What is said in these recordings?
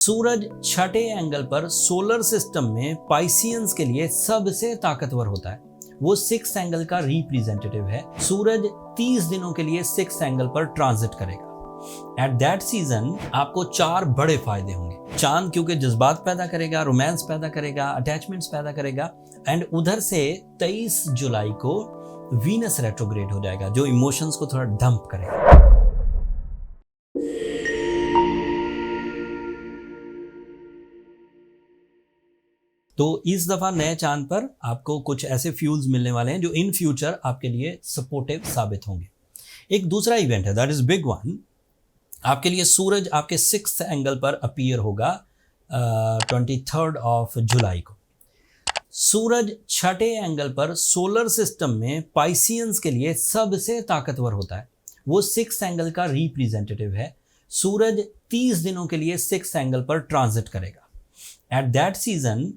सूरज छठे एंगल पर solar system में पाइसियंस के लिए सबसे ताकतवर होता है। वो सिक्स एंगल का रिप्रेजेंटेटिव है। सूरज 30 दिनों के लिए सिक्स एंगल पर ट्रांजिट करेगा। एट दैट सीजन आपको 4 बड़े फायदे होंगे। चांद क्योंकि जज्बात पैदा करेगा, रोमांस पैदा करेगा, अटैचमेंट्स पैदा करेगा। एंड उधर से 23 जुलाई को वीनस रेट्रोग्रेड हो जाएगा, जो इमोशंस को थोड़ा डंप करेगा। तो इस दफा नए चांद पर आपको कुछ ऐसे फ्यूल्स मिलने वाले हैं जो इन फ्यूचर आपके लिए सपोर्टिव साबित होंगे। एक दूसरा इवेंट है, दैट इज बिग वन। आपके लिए सूरज आपके 6th एंगल पर अपीयर होगा 23 जुलाई को। सूरज छठे एंगल पर सोलर सिस्टम में पाइसियंस के लिए सबसे ताकतवर होता है। वो 6th एंगल का रिप्रेजेंटेटिव है। सूरज 30 दिनों के लिए 6th एंगल पर ट्रांजिट करेगा। At that season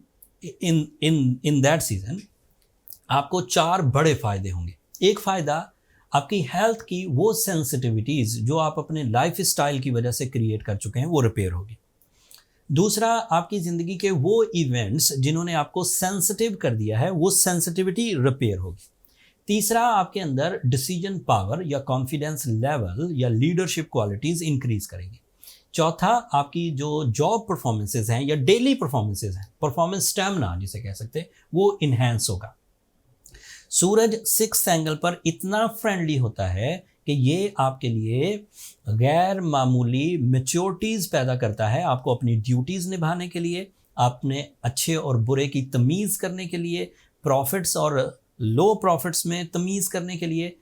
in that season आपको 4 बड़े फायदे होंगे। एक फायदा, आपकी हेल्थ की वो सेंसिटिविटीज जो आप अपने लाइफ स्टाइल की वजह से क्रिएट कर चुके हैं वो रिपेयर होगी। दूसरा, आपकी जिंदगी के वो इवेंट्स जिन्होंने आपको सेंसिटिव कर दिया है वो सेंसिटिविटी रिपेयर होगी। तीसरा, आपके अंदर डिसीजन पावर या कॉन्फिडेंस लेवल या लीडरशिप क्वालिटीज इंक्रीज करेंगी। चौथा, आपकी जो जॉब परफॉर्मेंसेज हैं या डेली परफॉर्मेंसेज हैं, परफॉर्मेंस स्टैमिना जिसे कह सकते हैं, वो इन्हेंस होगा। सूरज 6th एंगल पर इतना फ्रेंडली होता है कि ये आपके लिए गैर मामूली मैच्योरिटीज पैदा करता है। आपको अपनी ड्यूटीज निभाने के लिए, अपने अच्छे और बुरे की तमीज़ करने के लिए, प्रॉफिट्स और लो प्रॉफिट्स में तमीज़ करने के लिए,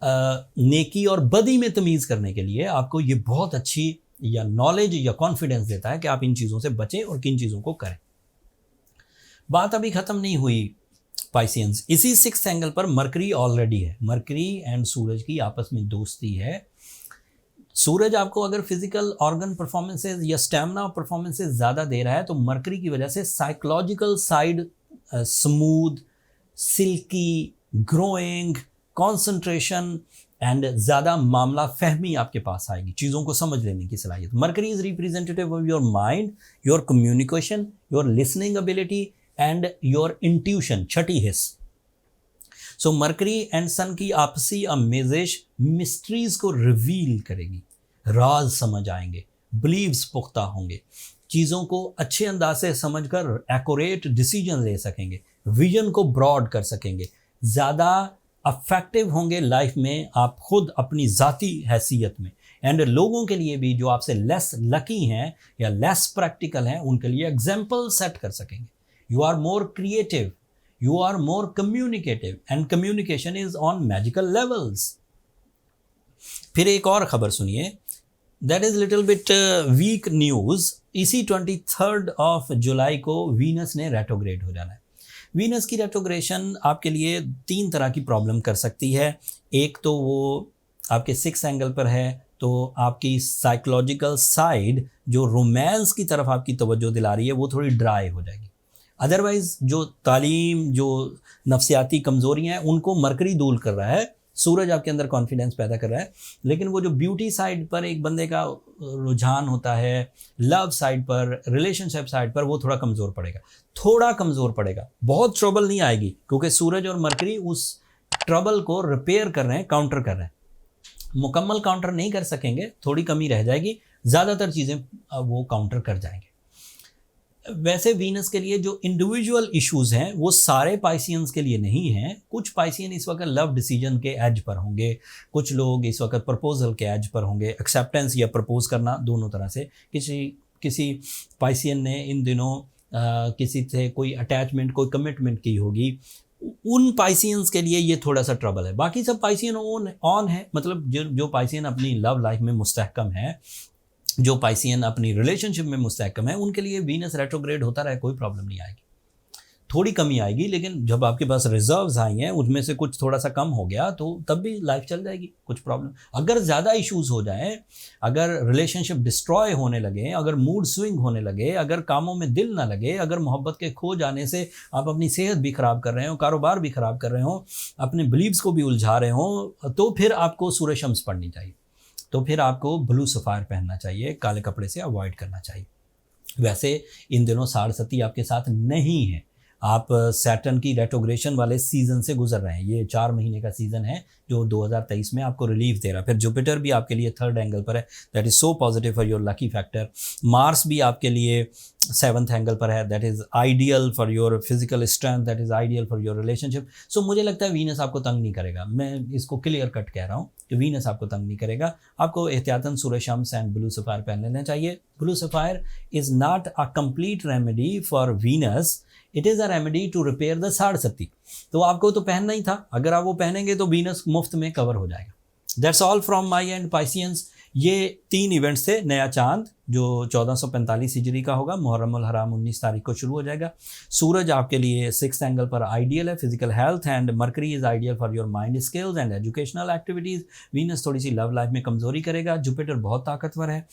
नेकी और बदी में तमीज़ करने के लिए आपको ये बहुत अच्छी या नॉलेज या कॉन्फिडेंस देता है कि आप इन चीज़ों से बचें और किन चीज़ों को करें। बात अभी ख़त्म नहीं हुई पाइसियंस। इसी 6th एंगल पर मरकरी ऑलरेडी है। मरकरी एंड सूरज की आपस में दोस्ती है। सूरज आपको अगर फिजिकल ऑर्गन परफॉर्मेंसेज या स्टैमिना परफॉर्मेंसेज ज़्यादा दे रहा है तो मरकरी की वजह से psychological side smooth, silky, growing, concentration and ज़्यादा मामला फहमी आपके पास आएगी, चीज़ों को समझ लेने की सलाहियत। Mercury is representative of your mind, your communication, your listening ability and your intuition, Chhathi his. So mercury and सन की आपसी आमेजिश मिस्ट्रीज को रिवील करेगी। राज समझ आएंगे, बिलीव्स पुख्ता होंगे, चीज़ों को अच्छे अंदाज से समझकर एक्यूरेट डिसीजन ले सकेंगे, विजन को ब्रॉड कर सकेंगे, ज़्यादा अफेक्टिव होंगे लाइफ में आप खुद अपनी ज़ाती हैसियत में। एंड लोगों के लिए भी जो आपसे लेस लकी हैं या लेस प्रैक्टिकल हैं उनके लिए एग्जाम्पल सेट कर सकेंगे। You are more creative, you are more communicative and communication is on magical levels. फिर एक और खबर सुनिए, that is little bit weak news. इसी 23 जुलाई को वीनस ने रेट्रोग्रेड हो जाना है। वीनस की रेट्रोग्रेशन आपके लिए 3 तरह की प्रॉब्लम कर सकती है। एक तो वो आपके 6th एंगल पर है, तो आपकी साइकोलॉजिकल साइड जो रोमांस की तरफ आपकी तवज्जो दिला रही है वो थोड़ी ड्राई हो जाएगी। अदरवाइज जो तालीम, जो नफ्सियाती कमज़ोरियाँ हैं उनको मरकरी दूर कर रहा है, सूरज आपके अंदर कॉन्फिडेंस पैदा कर रहा है। लेकिन वो जो ब्यूटी साइड पर एक बंदे का रुझान होता है, लव साइड पर, रिलेशनशिप साइड पर, वो थोड़ा कमज़ोर पड़ेगा, थोड़ा कमज़ोर पड़ेगा। बहुत ट्रबल नहीं आएगी क्योंकि सूरज और मरकरी उस ट्रबल को रिपेयर कर रहे हैं, काउंटर कर रहे हैं। मुकम्मल काउंटर नहीं कर सकेंगे, थोड़ी कमी रह जाएगी, ज़्यादातर चीज़ें वो काउंटर कर जाएंगे। वैसे वीनस के लिए जो इंडिविजुअल इश्यूज़ हैं वो सारे पाइसियंस के लिए नहीं हैं। कुछ पाइसियन इस वक्त लव डिसीजन के एज पर होंगे, कुछ लोग इस वक्त प्रपोजल के एज पर होंगे, एक्सेप्टेंस या प्रपोज करना दोनों तरह से। किसी पाइसियन ने इन दिनों किसी से कोई अटैचमेंट, कोई कमिटमेंट की होगी। उन पाइसियंस के लिए ये थोड़ा सा ट्रबल है। बाकी सब पाइसियन ऑन है, मतलब जो पाइसियन अपनी लव लाइफ में मुस्तहकम है, जो पाइसियन अपनी रिलेशनशिप में मुस्तहकम है, उनके लिए वीनस रेट्रोग्रेड होता रहे कोई प्रॉब्लम नहीं आएगी। थोड़ी कमी आएगी, लेकिन जब आपके पास रिजर्व्स आई हैं उनमें से कुछ थोड़ा सा कम हो गया तो तब भी लाइफ चल जाएगी, कुछ प्रॉब्लम। अगर ज़्यादा इश्यूज हो जाएं, अगर रिलेशनशिप डिस्ट्रॉय होने लगे, अगर मूड स्विंग होने लगे, अगर कामों में दिल ना लगे, अगर मोहब्बत के खो जाने से आप अपनी सेहत भी ख़राब कर रहे हो, कारोबार भी ख़राब कर रहे हो, अपने बिलीव्स को भी उलझा रहे हो, तो फिर आपको सूरज शम्स पढ़नी चाहिए। तो फिर आपको ब्लू सफ़ायर पहनना चाहिए, काले कपड़े से अवॉइड करना चाहिए। वैसे इन दिनों साढ़े आपके साथ नहीं है, आप सैटर्न की रेट्रोग्रेशन वाले सीजन से गुजर रहे हैं। ये 4 महीने का सीजन है जो 2023 में आपको रिलीफ दे रहा है। फिर जुपिटर भी आपके लिए 3rd एंगल पर है, that is so positive for your lucky factor. Mars भी आपके लिए 7th एंगल पर है, that is ideal for your physical strength, that is ideal for your relationship. So मुझे लगता है वीनस आपको तंग नहीं करेगा, मैं इसको क्लियर कट कह रहा हूँ कि वीनस आपको तंग नहीं करेगा। आपको एहतियातन सूरज शम्स एंड ब्लू सफ़ायर पहन लेना चाहिए। Blue sapphire is not a complete remedy for Venus, it is a remedy to repair the साढ़े। तो आपको तो पहनना ही था, अगर आप वो पहनेंगे तो वीनस मुफ्त में कवर हो जाएगा। That's all from my and Pisceans. ये 3 इवेंट्स थे। नया चांद जो 1445 हिजरी का होगा, मुहर्रम उल हराम 19 तारीख को शुरू हो जाएगा। सूरज आपके लिए 6th एंगल पर आइडियल है, physical health, and mercury is ideal for your mind skills and educational activities. Venus थोड़ी सी लव लाइफ में कमजोरी करेगा। जुपिटर बहुत ताकतवर है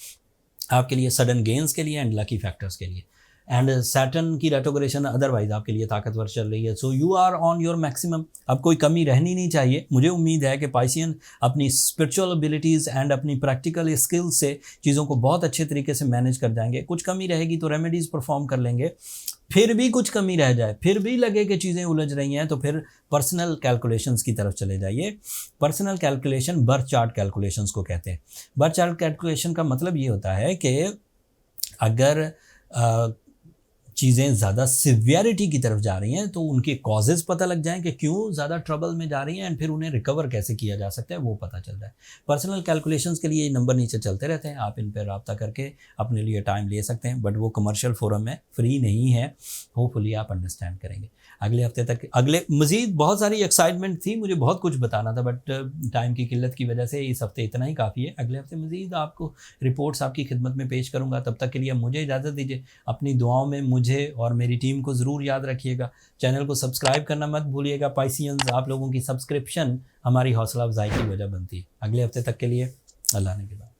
आपके लिए सडन गेन्स के लिए एंड लकी फैक्टर्स के लिए। एंड सैटर्न की रेट्रोग्रेशन अदरवाइज आपके लिए ताकतवर चल रही है। So you are on your maximum, अब कोई कमी रहनी नहीं चाहिए। मुझे उम्मीद है कि पाइसियन अपनी स्पिरिचुअल एबिलिटीज़ एंड अपनी प्रैक्टिकल स्किल्स से चीज़ों को बहुत अच्छे तरीके से मैनेज कर जाएंगे। कुछ कमी रहेगी तो रेमेडीज़ परफॉर्म कर लेंगे, फिर भी कुछ कमी रह जाए, फिर भी लगे कि चीज़ें उलझ रही हैं, तो फिर पर्सनल कैलकुलेशंस की तरफ चले जाइए। Personal calculation birth chart calculations को कहते हैं। बर्थ चार्ट कैलकुलेशन का मतलब ये होता है कि अगर चीज़ें ज़्यादा सिवियरिटी की तरफ जा रही हैं तो उनके कॉजेज़ पता लग जाएं कि क्यों ज़्यादा ट्रबल में जा रही हैं, एंड फिर उन्हें रिकवर कैसे किया जा सकता है वो पता चल जाए। पर्सनल कैलकुलेशंस के लिए ये नंबर नीचे चलते रहते हैं, आप इन पर रब्ता करके अपने लिए टाइम ले सकते हैं, बट वो कमर्शियल फोरम है, फ्री नहीं है। होपफुली आप अंडरस्टैंड करेंगे। अगले हफ्ते तक मज़ीद बहुत सारी एक्साइटमेंट थी, मुझे बहुत कुछ बताना था, बट टाइम की किल्लत की वजह से इस हफ्ते इतना ही काफ़ी है। अगले हफ्ते मज़ीद आपको रिपोर्ट्स आपकी खिदमत में पेश करूँगा। तब तक के लिए मुझे इजाज़त दीजिए। अपनी दुआओं में मुझे और मेरी टीम को ज़रूर याद रखिएगा। चैनल को सब्सक्राइब करना मत भूलिएगा। पाइसियंस, आप लोगों की सब्सक्रिप्शन हमारी हौसला अफजाई की वजह बनती है। अगले हफ्ते तक के लिए अल्लाह ने के बाद।